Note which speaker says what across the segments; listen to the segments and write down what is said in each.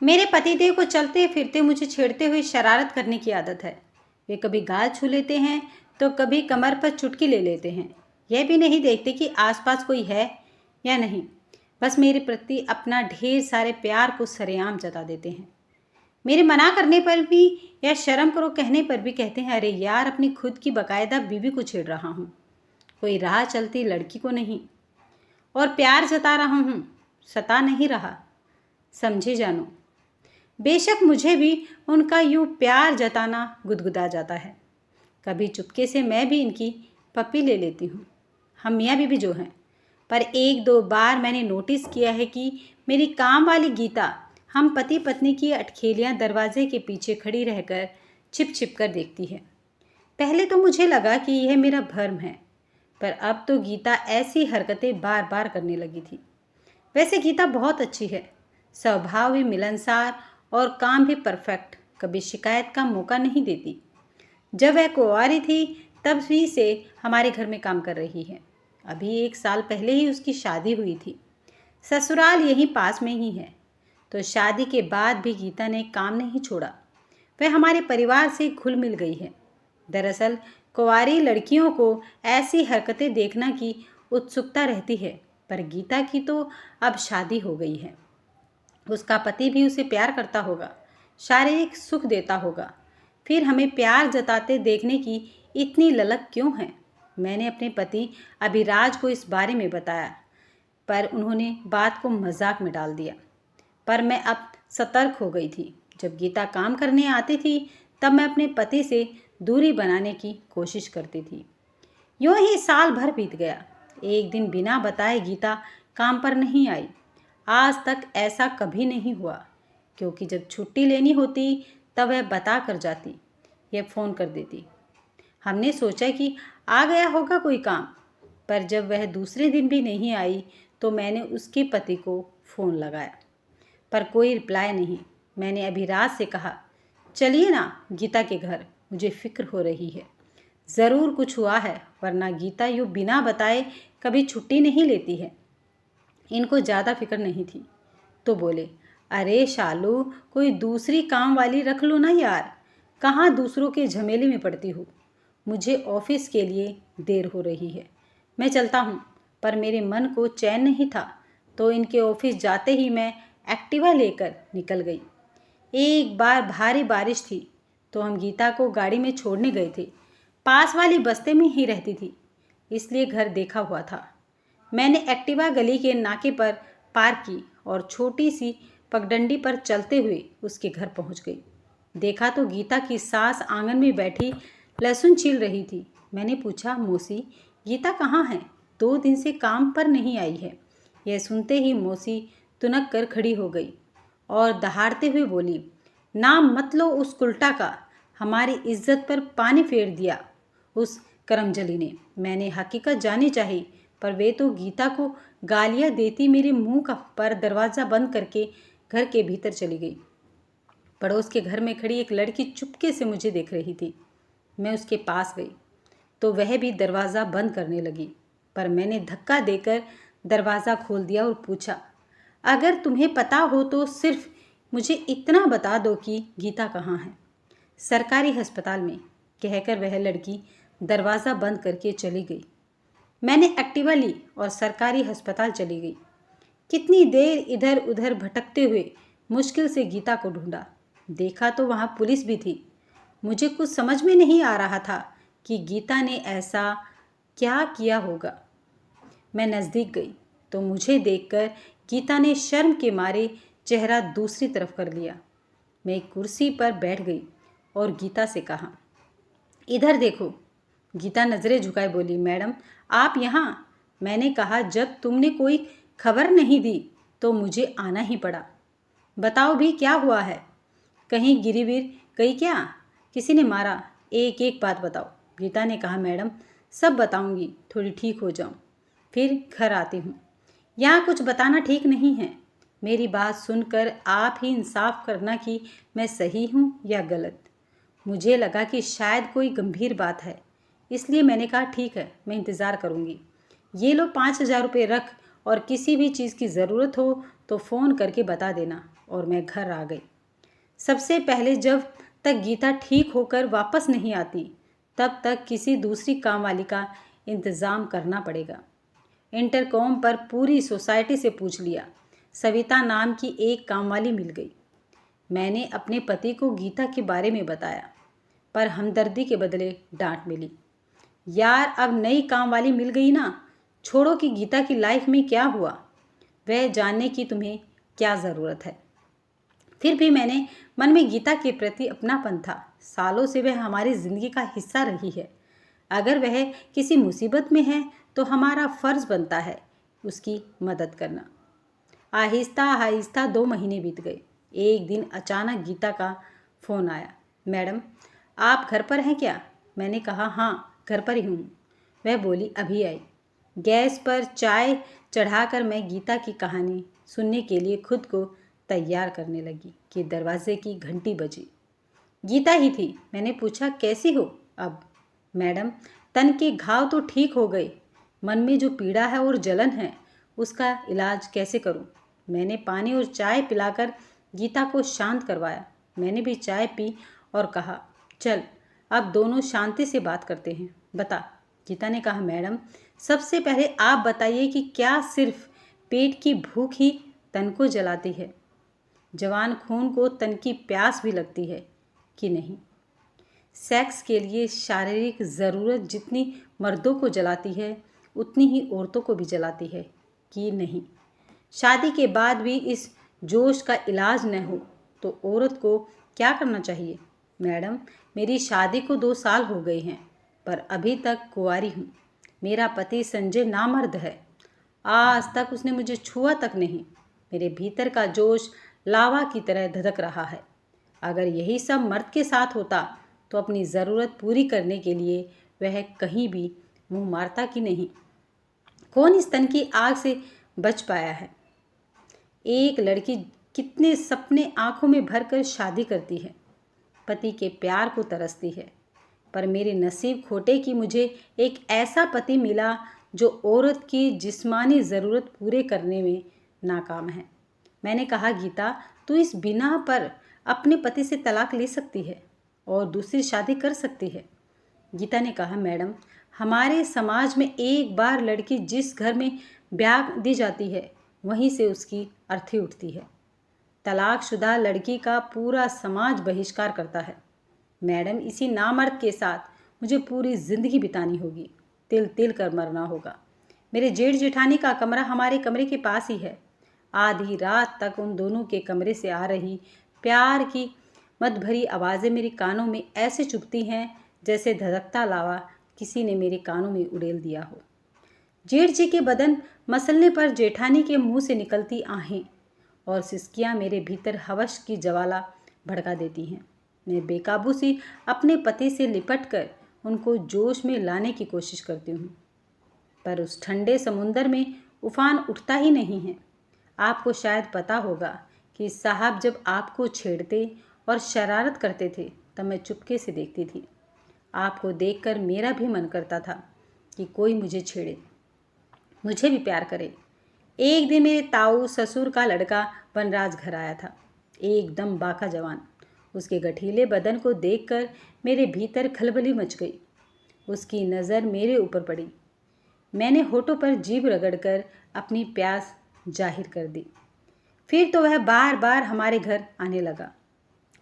Speaker 1: मेरे पतिदेव को चलते फिरते मुझे छेड़ते हुए शरारत करने की आदत है। वे कभी गाल छू लेते हैं तो कभी कमर पर चुटकी ले लेते हैं। यह भी नहीं देखते कि आसपास कोई है या नहीं, बस मेरे प्रति अपना ढेर सारे प्यार को सरेआम जता देते हैं। मेरे मना करने पर भी या शर्म करो कहने पर भी कहते हैं, अरे यार, अपनी खुद की बाकायदा बीवी को छेड़ रहा हूँ, कोई राह चलती लड़की को नहीं। और प्यार जता रहा हूँ, सता नहीं रहा, समझे जानो। बेशक मुझे भी उनका यूं प्यार जताना गुदगुदा जाता है। कभी चुपके से मैं भी इनकी पप्पी ले लेती हूँ, हम मियाँ बीवी जो हैं। पर एक दो बार मैंने नोटिस किया है कि मेरी काम वाली गीता हम पति पत्नी की अटखेलियाँ दरवाजे के पीछे खड़ी रहकर छिप छिप कर देखती है। पहले तो मुझे लगा कि यह मेरा भ्रम है, पर अब तो गीता ऐसी हरकतें बार बार करने लगी थी। वैसे गीता बहुत अच्छी है, स्वभाव भी मिलनसार और काम भी परफेक्ट, कभी शिकायत का मौका नहीं देती। जब वह कुंवारी थी तब भी से हमारे घर में काम कर रही है। अभी 1 साल पहले ही उसकी शादी हुई थी। ससुराल यहीं पास में ही है, तो शादी के बाद भी गीता ने काम नहीं छोड़ा। वह हमारे परिवार से घुल मिल गई है। दरअसल कुंवारी लड़कियों को ऐसी हरकतें देखना की उत्सुकता रहती है, पर गीता की तो अब शादी हो गई है। उसका पति भी उसे प्यार करता होगा, शारीरिक सुख देता होगा, फिर हमें प्यार जताते देखने की इतनी ललक क्यों है? मैंने अपने पति अभिराज को इस बारे में बताया, पर उन्होंने बात को मजाक में डाल दिया। पर मैं अब सतर्क हो गई थी। जब गीता काम करने आती थी तब मैं अपने पति से दूरी बनाने की कोशिश करती थी। यूं ही साल भर बीत गया। एक दिन बिना बताए गीता काम पर नहीं आई। आज तक ऐसा कभी नहीं हुआ, क्योंकि जब छुट्टी लेनी होती तब वह बता कर जाती या फ़ोन कर देती। हमने सोचा कि आ गया होगा कोई काम, पर जब वह दूसरे दिन भी नहीं आई तो मैंने उसके पति को फ़ोन लगाया, पर कोई रिप्लाई नहीं। मैंने अभिराज से कहा, चलिए ना गीता के घर, मुझे फ़िक्र हो रही है। ज़रूर कुछ हुआ है, वरना गीता यूँ बिना बताए कभी छुट्टी नहीं लेती है। इनको ज़्यादा फिक्र नहीं थी तो बोले, अरे शालू, कोई दूसरी काम वाली रख लो ना यार, कहाँ दूसरों के झमेले में पड़ती हो। मुझे ऑफिस के लिए देर हो रही है, मैं चलता हूँ। पर मेरे मन को चैन नहीं था, तो इनके ऑफिस जाते ही मैं एक्टिवा लेकर निकल गई। एक बार भारी बारिश थी तो हम गीता को गाड़ी में छोड़ने गए थे। पास वाली बस्ती में ही रहती थी, इसलिए घर देखा हुआ था। मैंने एक्टिवा गली के नाके पर पार्क की और छोटी सी पगडंडी पर चलते हुए उसके घर पहुंच गई। देखा तो गीता की सास आंगन में बैठी लहसुन छील रही थी। मैंने पूछा, मौसी गीता कहाँ है? 2 दिन से काम पर नहीं आई है। यह सुनते ही मौसी तुनक कर खड़ी हो गई और दहाड़ते हुए बोली, नाम मत लो उस उल्टा का, हमारी इज्जत पर पानी फेर दिया उस करमजली ने। मैंने हकीकत जानी चाहिए, पर वे तो गीता को गालियां देती मेरे मुंह का पर दरवाज़ा बंद करके घर के भीतर चली गई। पड़ोस के घर में खड़ी एक लड़की चुपके से मुझे देख रही थी। मैं उसके पास गई तो वह भी दरवाज़ा बंद करने लगी, पर मैंने धक्का देकर दरवाज़ा खोल दिया और पूछा, अगर तुम्हें पता हो तो सिर्फ मुझे इतना बता दो कि गीता कहाँ है। सरकारी अस्पताल में, कहकर वह लड़की दरवाज़ा बंद करके चली गई। मैंने एक्टिवा ली और सरकारी अस्पताल चली गई। कितनी देर इधर उधर भटकते हुए मुश्किल से गीता को ढूंढा। देखा तो वहाँ पुलिस भी थी। मुझे कुछ समझ में नहीं आ रहा था कि गीता ने ऐसा क्या किया होगा। मैं नज़दीक गई तो मुझे देखकर गीता ने शर्म के मारे चेहरा दूसरी तरफ कर लिया। मैं एक कुर्सी पर बैठ गई और गीता से कहा, इधर देखो। गीता नज़रें झुकाए बोली, मैडम आप यहाँ? मैंने कहा, जब तुमने कोई खबर नहीं दी तो मुझे आना ही पड़ा। बताओ भी क्या हुआ है? कहीं गिरी विर गई क्या? किसी ने मारा? एक एक बात बताओ। गीता ने कहा, मैडम सब बताऊंगी, थोड़ी ठीक हो जाऊं, फिर घर आती हूँ। यहाँ कुछ बताना ठीक नहीं है। मेरी बात सुनकर आप ही इंसाफ करना कि मैं सही हूँ या गलत। मुझे लगा कि शायद कोई गंभीर बात है, इसलिए मैंने कहा, ठीक है, मैं इंतज़ार करूँगी। ये लो 5,000 रुपये रख, और किसी भी चीज़ की ज़रूरत हो तो फ़ोन करके बता देना। और मैं घर आ गई। सबसे पहले जब तक गीता ठीक होकर वापस नहीं आती तब तक किसी दूसरी कामवाली का इंतज़ाम करना पड़ेगा। इंटरकॉम पर पूरी सोसाइटी से पूछ लिया, सविता नाम की एक कामवाली मिल गई। मैंने अपने पति को गीता के बारे में बताया, पर हमदर्दी के बदले डांट मिली। यार, अब नई कामवाली मिल गई ना, छोड़ो कि गीता की लाइफ में क्या हुआ, वह जानने की तुम्हें क्या ज़रूरत है। फिर भी मैंने मन में गीता के प्रति अपनापन था। सालों से वह हमारी ज़िंदगी का हिस्सा रही है। अगर वह किसी मुसीबत में है तो हमारा फ़र्ज़ बनता है उसकी मदद करना। आहिस्ता आहिस्ता 2 महीने बीत गए। एक दिन अचानक गीता का फ़ोन आया। मैडम, आप घर पर हैं क्या? मैंने कहा, हाँ, घर पर ही हूँ। वह बोली, अभी आई। गैस पर चाय चढ़ाकर मैं गीता की कहानी सुनने के लिए खुद को तैयार करने लगी कि दरवाजे की घंटी बजी। गीता ही थी। मैंने पूछा, कैसी हो अब? मैडम, तन के घाव तो ठीक हो गए, मन में जो पीड़ा है और जलन है उसका इलाज कैसे करूं? मैंने पानी और चाय पिलाकर गीता को शांत करवाया। मैंने भी चाय पी और कहा, चल अब दोनों शांति से बात करते हैं, बता। गीता ने कहा, मैडम, सबसे पहले आप बताइए कि क्या सिर्फ पेट की भूख ही तन को जलाती है? जवान खून को तन की प्यास भी लगती है कि नहीं? सेक्स के लिए शारीरिक ज़रूरत जितनी मर्दों को जलाती है उतनी ही औरतों को भी जलाती है कि नहीं? शादी के बाद भी इस जोश का इलाज न हो तो औरत को क्या करना चाहिए? मैडम, मेरी शादी को 2 साल हो गए हैं, पर अभी तक कुंवारी हूँ। मेरा पति संजय नामर्द है। आज तक उसने मुझे छुआ तक नहीं। मेरे भीतर का जोश लावा की तरह धधक रहा है। अगर यही सब मर्द के साथ होता तो अपनी ज़रूरत पूरी करने के लिए वह कहीं भी मुंह मारता कि नहीं? कौन इस तन की आग से बच पाया है? एक लड़की कितने सपने आंखों में भरकर शादी करती है, पति के प्यार को तरसती है, पर मेरे नसीब खोटे कि मुझे एक ऐसा पति मिला जो औरत की जिस्मानी ज़रूरत पूरे करने में नाकाम है। मैंने कहा, गीता, तू इस बिना पर अपने पति से तलाक ले सकती है और दूसरी शादी कर सकती है। गीता ने कहा, मैडम, हमारे समाज में एक बार लड़की जिस घर में ब्याह दी जाती है वहीं से उसकी अर्थी उठती है। तलाकशुदा लड़की का पूरा समाज बहिष्कार करता है। मैडम, इसी नामर्द के साथ मुझे पूरी ज़िंदगी बितानी होगी, तिल तिल कर मरना होगा। मेरे जेठ जेठानी का कमरा हमारे कमरे के पास ही है। आधी रात तक उन दोनों के कमरे से आ रही प्यार की मदभरी आवाज़ें मेरे कानों में ऐसे चुभती हैं जैसे धधकता लावा किसी ने मेरे कानों में उड़ेल दिया हो। जेठ जी के बदन मसलने पर जेठानी के मुंह से निकलती आहें और सिसकियां मेरे भीतर हवस की ज्वाला भड़का देती हैं। मैं बेकाबू सी अपने पति से लिपटकर उनको जोश में लाने की कोशिश करती हूँ, पर उस ठंडे समुंदर में उफान उठता ही नहीं है। आपको शायद पता होगा कि साहब जब आपको छेड़ते और शरारत करते थे तब मैं चुपके से देखती थी। आपको देखकर मेरा भी मन करता था कि कोई मुझे छेड़े, मुझे भी प्यार करे। एक दिन मेरे ताऊ ससुर का लड़का वनराज घर आया था, एकदम बाका जवान। उसके गठीले बदन को देखकर मेरे भीतर खलबली मच गई। उसकी नज़र मेरे ऊपर पड़ी। मैंने होठों पर जीभ रगड़कर अपनी प्यास जाहिर कर दी। फिर तो वह बार बार हमारे घर आने लगा।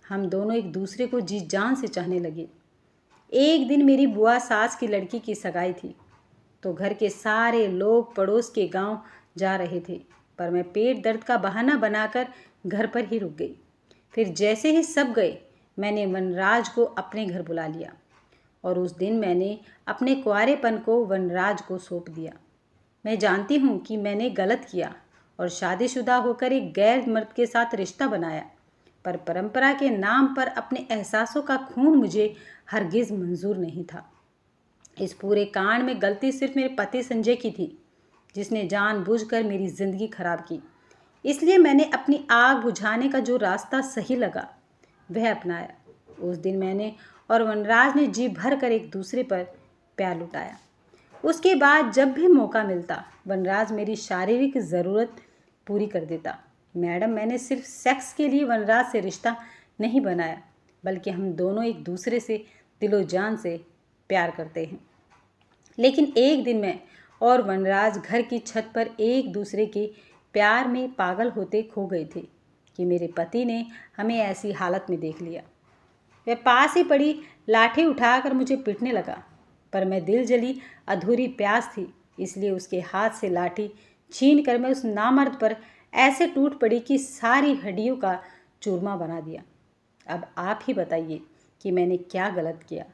Speaker 1: हम दोनों एक दूसरे को जी जान से चाहने लगे। एक दिन मेरी बुआ सास की लड़की की सगाई थी, तो घर के सारे लोग पड़ोस के गांव जा रहे थे, पर मैं पेट दर्द का बहाना बनाकर घर पर ही रुक गई। फिर जैसे ही सब गए, मैंने वनराज को अपने घर बुला लिया और उस दिन मैंने अपने कुंवारेपन को वनराज को सौंप दिया। मैं जानती हूँ कि मैंने गलत किया और शादीशुदा होकर एक गैर मर्द के साथ रिश्ता बनाया, पर परंपरा के नाम पर अपने एहसासों का खून मुझे हरगिज़ मंजूर नहीं था। इस पूरे कांड में गलती सिर्फ मेरे पति संजय की थी, जिसने जानबूझकर मेरी ज़िंदगी खराब की। इसलिए मैंने अपनी आग बुझाने का जो रास्ता सही लगा वह अपनाया। उस दिन मैंने और वनराज ने जी भर कर एक दूसरे पर प्यार लुटाया। उसके बाद जब भी मौका मिलता वनराज मेरी शारीरिक ज़रूरत पूरी कर देता। मैडम, मैंने सिर्फ सेक्स के लिए वनराज से रिश्ता नहीं बनाया, बल्कि हम दोनों एक दूसरे से दिलो जान से प्यार करते हैं। लेकिन एक दिन मैं और वनराज घर की छत पर एक दूसरे के प्यार में पागल होते खो गए थे कि मेरे पति ने हमें ऐसी हालत में देख लिया। वह पास ही पड़ी लाठी उठाकर मुझे पीटने लगा, पर मैं दिल जली अधूरी प्यास थी, इसलिए उसके हाथ से लाठी छीन कर मैं उस नामर्द पर ऐसे टूट पड़ी कि सारी हड्डियों का चूरमा बना दिया। अब आप ही बताइए कि मैंने क्या गलत किया।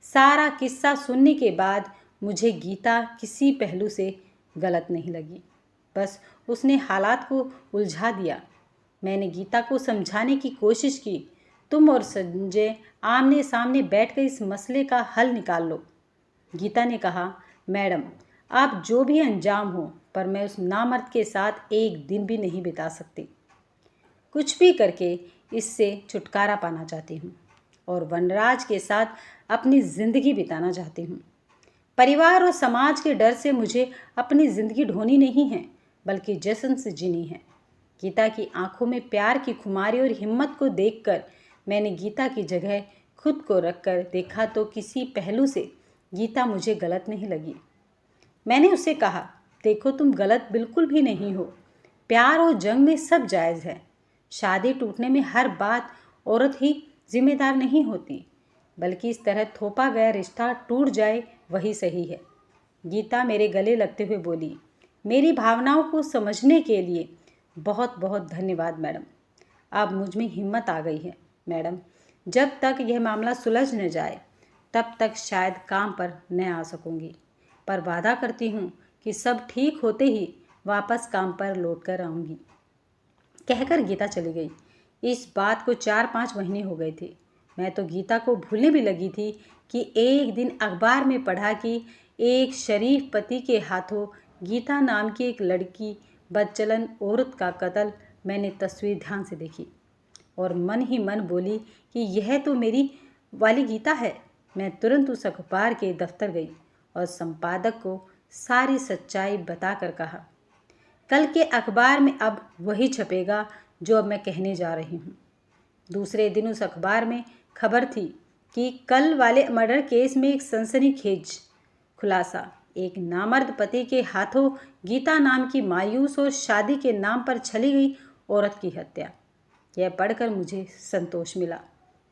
Speaker 1: सारा किस्सा सुनने के बाद मुझे गीता किसी पहलू से गलत नहीं लगी, बस उसने हालात को उलझा दिया। मैंने गीता को समझाने की कोशिश की, तुम और संजय आमने सामने बैठकर इस मसले का हल निकाल लो। गीता ने कहा, मैडम, आप जो भी अंजाम हो, पर मैं उस नामर्द के साथ एक दिन भी नहीं बिता सकती। कुछ भी करके इससे छुटकारा पाना चाहती हूँ और वनराज के साथ अपनी ज़िंदगी बिताना चाहती हूँ। परिवार और समाज के डर से मुझे अपनी ज़िंदगी ढोनी नहीं है, बल्कि जश्न से जीनी है। गीता की आंखों में प्यार की खुमारी और हिम्मत को देखकर मैंने गीता की जगह खुद को रखकर देखा तो किसी पहलू से गीता मुझे गलत नहीं लगी। मैंने उसे कहा, देखो, तुम गलत बिल्कुल भी नहीं हो। प्यार और जंग में सब जायज़ है। शादी टूटने में हर बात औरत ही जिम्मेदार नहीं होती, बल्कि इस तरह थोपा गया रिश्ता टूट जाए वही सही है। गीता मेरे गले लगते हुए बोली, मेरी भावनाओं को समझने के लिए बहुत बहुत धन्यवाद मैडम। अब मुझ में हिम्मत आ गई है मैडम। जब तक यह मामला सुलझ न जाए तब तक शायद काम पर न आ सकूंगी, पर वादा करती हूँ कि सब ठीक होते ही वापस काम पर लौट कर आऊँगी। कहकर गीता चली गई। इस बात को 4-5 महीने हो गए थे। मैं तो गीता को भूलने भी लगी थी कि एक दिन अखबार में पढ़ा कि एक शरीफ पति के हाथों गीता नाम की एक लड़की बदचलन औरत का कत्ल मैंने तस्वीर ध्यान से देखी और मन ही मन बोली कि यह तो मेरी वाली गीता है। मैं तुरंत उस अखबार के दफ्तर गई और संपादक को सारी सच्चाई बताकर कहा, कल के अखबार में अब वही छपेगा जो अब मैं कहने जा रही हूँ। दूसरे दिन उस अखबार में खबर थी कि कल वाले मर्डर केस में एक सनसनीखेज खुलासा, एक नामर्द पति के हाथों गीता नाम की मायूस और शादी के नाम पर छली गई औरत की हत्या। यह पढ़कर मुझे संतोष मिला।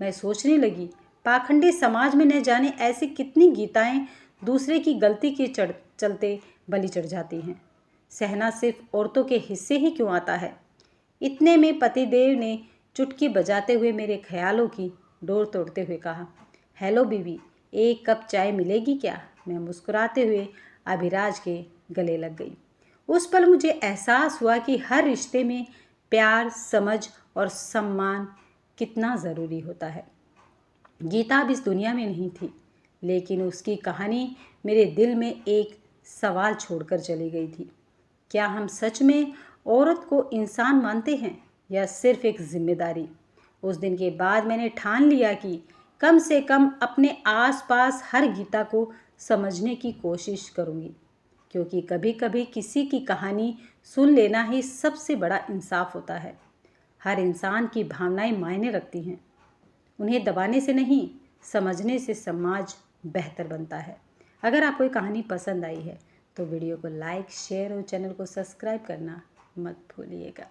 Speaker 1: मैं सोचने लगी, पाखंडी समाज में न जाने ऐसी कितनी गीताएं दूसरे की गलती के चलते बलि चढ़ जाती हैं। सहना सिर्फ औरतों के हिस्से ही क्यों आता है। इतने में पतिदेव ने चुटकी बजाते हुए मेरे ख्यालों की डोर तोड़ते हुए कहा, हेलो बीवी, एक कप चाय मिलेगी क्या। मैं मुस्कुराते हुए अभिराज के गले लग गई। उस पल मुझे एहसास हुआ कि हर रिश्ते में प्यार, समझ और सम्मान कितना ज़रूरी होता है। गीता अब इस दुनिया में नहीं थी, लेकिन उसकी कहानी मेरे दिल में एक सवाल छोड़कर चली गई थी। क्या हम सच में औरत को इंसान मानते हैं या सिर्फ एक जिम्मेदारी। उस दिन के बाद मैंने ठान लिया कि कम से कम अपने आसपास हर गीता को समझने की कोशिश करूंगी, क्योंकि कभी कभी किसी की कहानी सुन लेना ही सबसे बड़ा इंसाफ होता है। हर इंसान की भावनाएं मायने रखती हैं, उन्हें दबाने से नहीं, समझने से समाज बेहतर बनता है। अगर आपको ये कहानी पसंद आई है तो वीडियो को लाइक, शेयर और चैनल को सब्सक्राइब करना मत भूलिएगा।